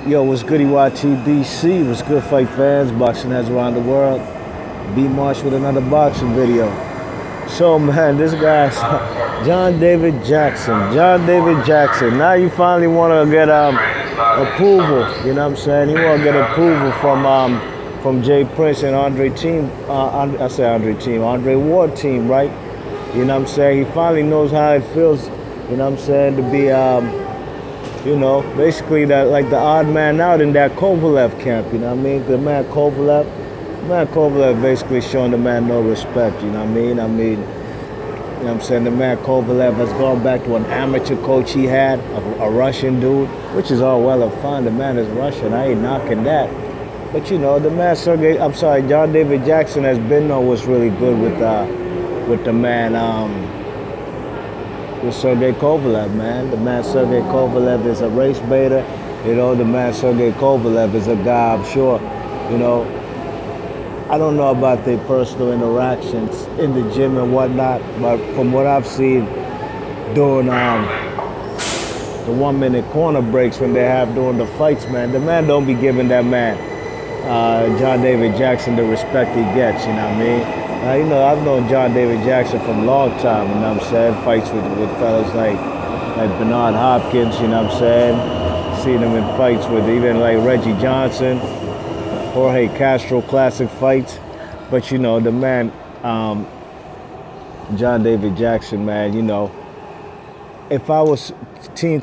Yo, what's good, EYTDC? What's good, fight fans, boxing heads around the world? B Marsh with another boxing video. So, man, this guy, John David Jackson. John David Jackson. Now you finally want to get approval. You know what I'm saying? You want to get approval from Jay Prince and Andre team. Andre Ward team, right? You know what I'm saying? He finally knows how it feels. You know what I'm saying? To be basically that like the odd man out in that Kovalev camp, you know what I mean? The man Kovalev basically showing the man no respect, you know what I mean? You know what I'm saying? The man Kovalev has gone back to an amateur coach he had, a Russian dude, which is all well and fine. The man is Russian, I ain't knocking that. But the man John David Jackson has been was really good with the man with Sergey Kovalev, man. The man Sergey Kovalev is a race baiter. The man Sergey Kovalev is a guy, I'm sure, I don't know about their personal interactions in the gym and whatnot, but from what I've seen during the 1 minute corner breaks when they have during the fights, man, the man don't be giving that man, John David Jackson, the respect he gets, you know what I mean? I've known John David Jackson from a long time, you know what I'm saying? Fights with fellas like Bernard Hopkins, you know what I'm saying? Seen him in fights with even like Reggie Johnson, Jorge Castro, classic fights. But the man, John David Jackson, man, if I was Team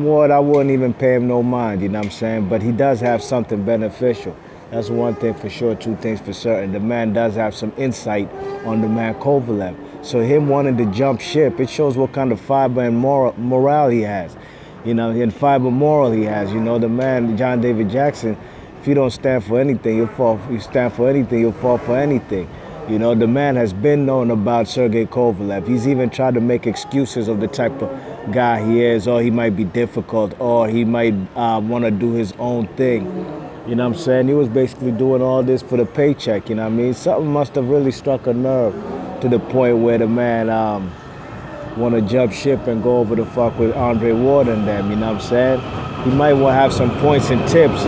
Ward, I wouldn't even pay him no mind, you know what I'm saying? But he does have something beneficial. That's one thing for sure, two things for certain. The man does have some insight on the man Kovalev. So him wanting to jump ship, it shows what kind of fiber and morale he has. And fiber moral he has. The man, John David Jackson, if you don't stand for anything, you'll fall. You stand for anything, you'll fall for anything. The man has been known about Sergey Kovalev. He's even tried to make excuses of the type of guy he is, or he might be difficult, or he might want to do his own thing. You know what I'm saying? He was basically doing all this for the paycheck, you know what I mean? Something must have really struck a nerve to the point where the man want to jump ship and go over the fuck with Andre Ward and them, you know what I'm saying? He might want to have some points and tips,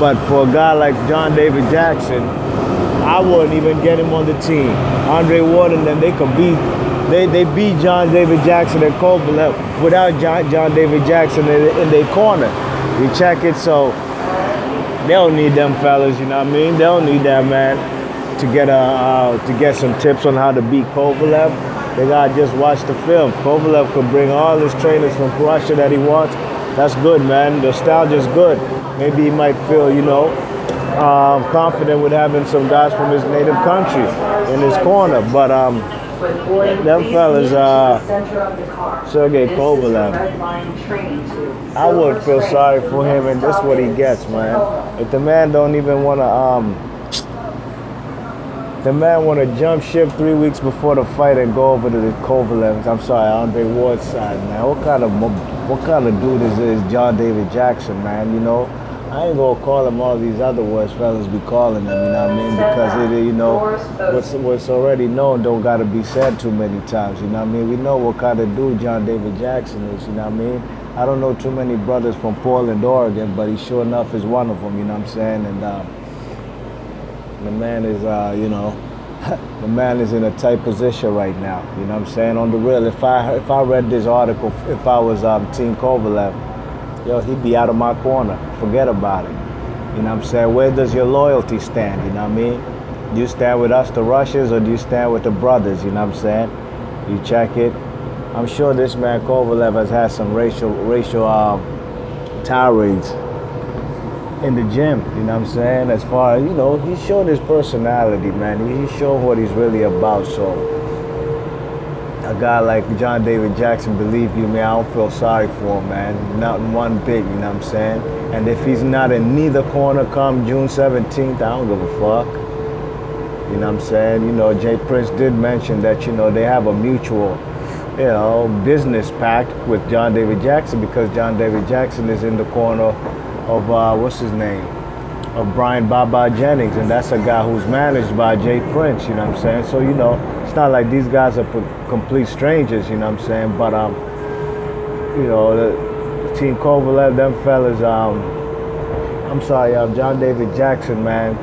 but for a guy like John David Jackson, I wouldn't even get him on the team. Andre Ward and them, they could beat, they beat John David Jackson and Kovalev without John David Jackson in their corner. You check it, so they don't need them fellas, you know what I mean? They don't need that man to get some tips on how to beat Kovalev. They gotta just watch the film. Kovalev could bring all his trainers from Russia that he wants. That's good, man. The nostalgia's good. Maybe he might feel, confident with having some guys from his native country in his corner. But them fellas, Sergey Kovalev, I would feel sorry for him, and that's what he gets, man. If the man don't even want to jump ship 3 weeks before the fight and go over to the Andre Ward's side, man. What kind of dude is John David Jackson, man? I ain't gonna call him all these other words fellas be calling him, you know what I mean? Because what's already known don't gotta be said too many times, you know what I mean? We know what kind of dude John David Jackson is, you know what I mean? I don't know too many brothers from Portland, Oregon, but he sure enough is one of them, you know what I'm saying? And the man is, the man is in a tight position right now, you know what I'm saying? On the real, if I read this article, if I was Team Kovalev, he'd be out of my corner. Forget about it. You know what I'm saying? Where does your loyalty stand? You know what I mean? Do you stand with us, the Russians, or do you stand with the brothers? You know what I'm saying? You check it. I'm sure this man Kovalev has had some racial tirades in the gym. You know what I'm saying? As far as, he showed his personality, man. He showed what he's really about. So a guy like John David Jackson, believe you me, I don't feel sorry for him, man. Not one bit, you know what I'm saying? And if he's not in neither corner come June 17th, I don't give a fuck. You know what I'm saying? Jay Prince did mention that, they have a mutual, business pact with John David Jackson because John David Jackson is in the corner of, of Brian Baba Jennings, and that's a guy who's managed by Jay Prince, you know what I'm saying? So, it's not like these guys are complete strangers, you know what I'm saying? But, the Team Kovalev, them fellas, I'm sorry, John David Jackson, man.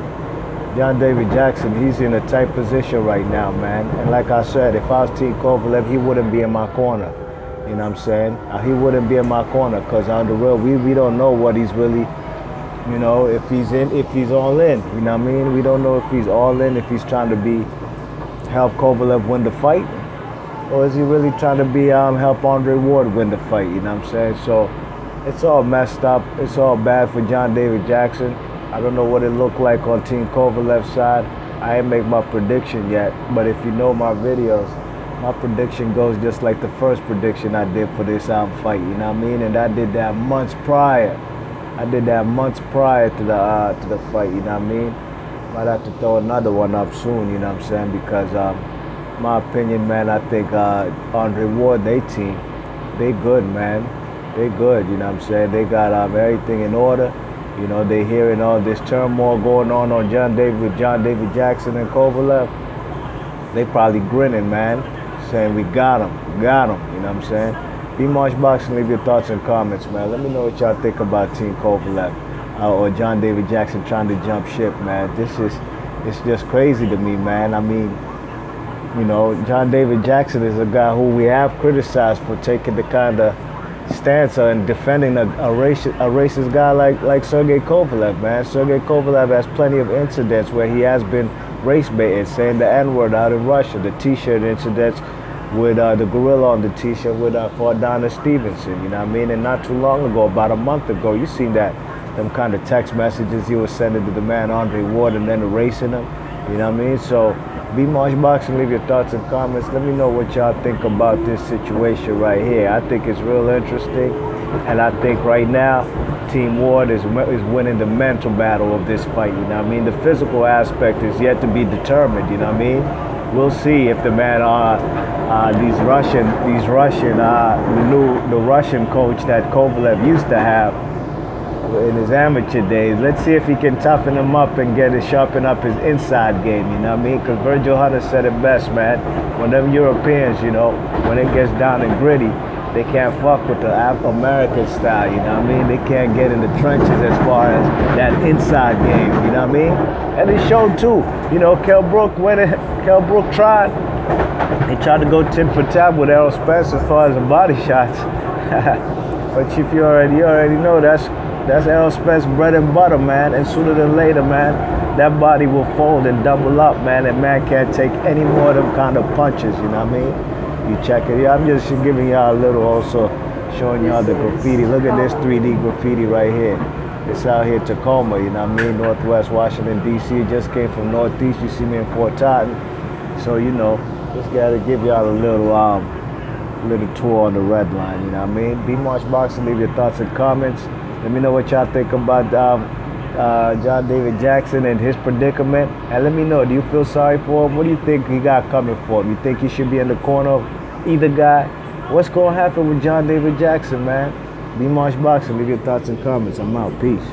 John David Jackson, he's in a tight position right now, man. And like I said, if I was Team Kovalev, he wouldn't be in my corner. You know what I'm saying? He wouldn't be in my corner because on the real, we don't know what he's really, you know, if he's all in. You know what I mean? We don't know if he's all in, if he's trying to help Kovalev win the fight, or is he really trying to help Andre Ward win the fight? You know what I'm saying? So it's all messed up. It's all bad for John David Jackson. I don't know what it looked like on Team Kovalev's side. I ain't make my prediction yet, but if you know my videos, my prediction goes just like the first prediction I did for this fight. You know what I mean? And I did that months prior. I did that months prior to the fight. You know what I mean? Might have to throw another one up soon. You know what I'm saying? Because my opinion, man, I think Andre Ward, they team, they good, man. They good. You know what I'm saying? They got everything in order. You know, they hearing all this turmoil going on John David Jackson and Kovalev. They probably grinning, man, saying we got him. You know what I'm saying? Be Marsh Boxing, leave your thoughts and comments, man. Let me know what y'all think about Team Kovalev or John David Jackson trying to jump ship, man. It's just crazy to me, man. I mean, you know, John David Jackson is a guy who we have criticized for taking the kind of stance and defending a racist guy like Sergey Kovalev, man. Sergey Kovalev has plenty of incidents where he has been race baited, saying the N-word out in Russia, the T-shirt incidents with the gorilla on the T-shirt with for Donna Stevenson, you know what I mean? And not too long ago, about a month ago, you seen them kind of text messages he was sending to the man Andre Ward and then erasing him, you know what I mean? So Be Marsh Boxing, leave your thoughts and comments. Let me know what y'all think about this situation right here. I think it's real interesting, and I think right now Team Ward is winning the mental battle of this fight. You know what I mean? The physical aspect is yet to be determined. You know what I mean? We'll see if the man, the Russian coach that Kovalev used to have in his amateur days. Let's see if he can toughen him up and sharpen up his inside game, you know what I mean? Because Virgil Hunter said it best, man. When them Europeans, you know, when it gets down and gritty, they can't fuck with the American style, you know what I mean? They can't get in the trenches as far as that inside game, you know what I mean? And it showed too. You know, Kell Brook tried. He tried to go tit for tat with Errol Spence as far as the body shots. But if you already know that's Errol Spence bread and butter, man. And sooner than later, man, that body will fold and double up, man. And man can't take any more of them kind of punches, you know what I mean? You check it. Yeah, I'm just giving y'all a little, also showing y'all the graffiti. Look at this 3D graffiti right here. It's out here Tacoma, you know what I mean? Northwest Washington, D.C. Just came from Northeast. You see me in Fort Totten. So, you know, just got to give y'all a little tour on the red line, you know what I mean? Be Marsh Boxing, leave your thoughts and comments. Let me know what y'all think about John David Jackson and his predicament. And let me know, do you feel sorry for him? What do you think he got coming for him? You think he should be in the corner of either guy? What's going to happen with John David Jackson, man? Be Marsh Boxing, leave your thoughts and comments. I'm out. Peace.